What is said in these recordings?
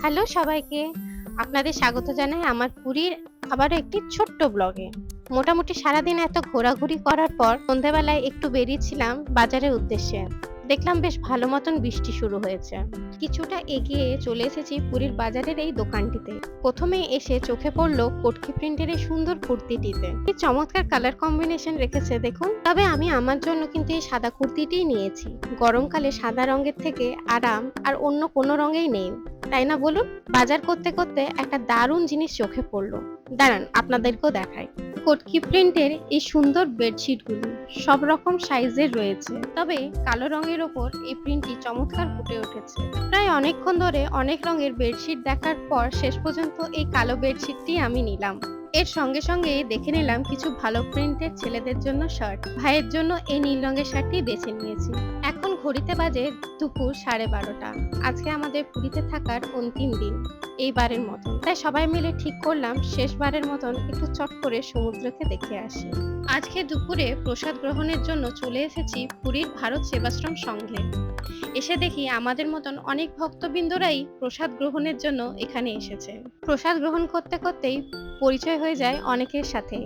Hello সবাইকে। আপনাদের স্বাগত জানাই আমার পুরীর আবারও একটি ছোট্ট ব্লগে। মোটামুটি সারাদিন এত ঘোরাঘুরি করার পর সন্ধ্যাবেলায় একটু বেরিয়েছিলাম বাজারের উদ্দেশ্যে। দেখলাম বেশ ভালো মতন বৃষ্টি শুরু হয়েছে। কিছুটা এগিয়ে চলে এসেছি পুরীর বাজারের এই দোকানটিতে। প্রথমেই এসে চোখে পড়ল কটকি প্রিন্টের এই সুন্দর কুর্তিটিতে। কি চমৎকার কালার কম্বিনেশন রেখেছে দেখুন। তবে আমি আমার জন্য কিন্তু এই সাদা কুর্তিটিই নিয়েছি। গরমকালে সাদা রঙের থেকে আরাম আর অন্য কোনো রঙেই নেই, তাই না বলুন? বাজার করতে করতে একটা দারুণ জিনিস চোখে পড়লো, দাঁড়ান আপনাদেরকেও দেখাই। কটকি প্রিন্টের এই সুন্দর বেডশিটগুলি সব রকম সাইজের রয়েছে, তবে কালো রঙের ওপর এই প্রিন্টটি চমৎকার ফুটে উঠেছে। প্রায় অনেকক্ষণ ধরে অনেক রঙের বেডশিট দেখার পর শেষ পর্যন্ত এই কালো বেডশিটটি আমি নিলাম। এর সঙ্গে সঙ্গে দেখে নিলাম কিছু ভালো প্রিন্টের ছেলেদের জন্য শার্ট। ভাইয়ের জন্য এই নীল রঙের শার্টটি বেছে নিয়েছি। এখন ঘড়িতে বাজে দুপুর 12:30। আজকে আমাদের পুরীতে থাকার অন্তিম দিন এইবারের মতন, তাই সবাই মিলে ঠিক করলাম শেষবারের মতন একটু চট করে সমুদ্রকে দেখে আসি। আজকে দুপুরে প্রসাদ গ্রহণের জন্য চলে এসেছি পুরীর ভারত সেবাশ্রম সংঘে। এসে দেখি আমাদের মতন অনেক ভক্তবৃন্দরাই প্রসাদ গ্রহণের জন্য এখানে এসেছে। প্রসাদ গ্রহণ করতে করতেই পরিচয় হয়ে যায় অনেকের সাথে,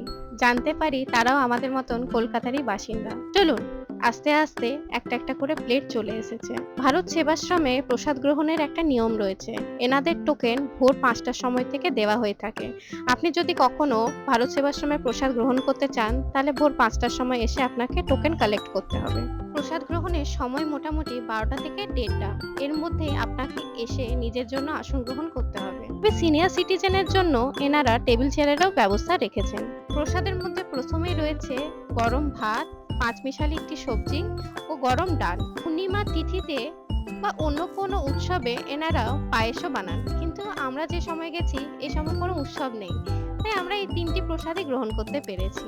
জানতে পারি তারাও আমাদের মতন কলকাতারই বাসিন্দা। চলুন আস্তে আস্তে একটা একটা করে প্লেট চলে এসেছে। ভারত সেবাশ্রমে প্রসাদ গ্রহণের একটা নিয়ম রয়েছে। এনাদের টোকেন ভোর 5টার সময় থেকে দেওয়া হয়ে থাকে। আপনি যদি কখনো ভারত সেবাশ্রমে প্রসাদ গ্রহণ করতে চান, তাহলে ভোর 5টার সময় এসে আপনাকে টোকেন কালেক্ট করতে হবে। প্রসাদ গ্রহণের সময় মোটামুটি 12টা থেকে 1:30। এর মধ্যে আপনাকে এসে নিজের জন্য আসন গ্রহণ করতে হবে। তবে সিনিয়র সিটিজেনের জন্য এনারা টেবিল চেয়ারেরও ব্যবস্থা রেখেছেন। প্রসাদের মধ্যে প্রথমেই রয়েছে গরম ভাত, পাঁচমিশালি একটি সবজি ও গরম ডাল। পূর্ণিমা তিথিতে বা অন্য কোনো উৎসবে এনারা পায়েসও বানান, কিন্তু আমরা যে সময় গেছি এই সময় কোনো উৎসব নেই, তাই আমরা এই 3টি প্রসাদই গ্রহণ করতে পেরেছি।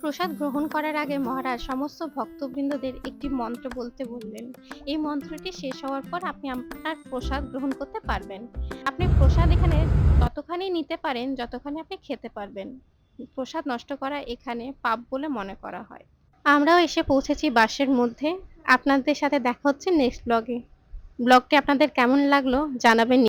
প্রসাদ গ্রহণ করার আগে মহারাজ সমস্ত ভক্তবৃন্দদের একটি মন্ত্র বলতে বললেন। এই মন্ত্রটি শেষ হওয়ার পর আপনি আপনার প্রসাদ গ্রহণ করতে পারবেন। আপনি প্রসাদ এখানে ততখানি নিতে পারেন যতখানি আপনি খেতে পারবেন। প্রসাদ নষ্ট করা এখানে পাপ বলে মনে করা হয়। আমরাও এসে পৌঁছেছি বাসের মধ্যে। আপনাদের সাথে দেখা হচ্ছে নেক্সট ব্লগে। ব্লগটি আপনাদের কেমন লাগলো জানাবেন।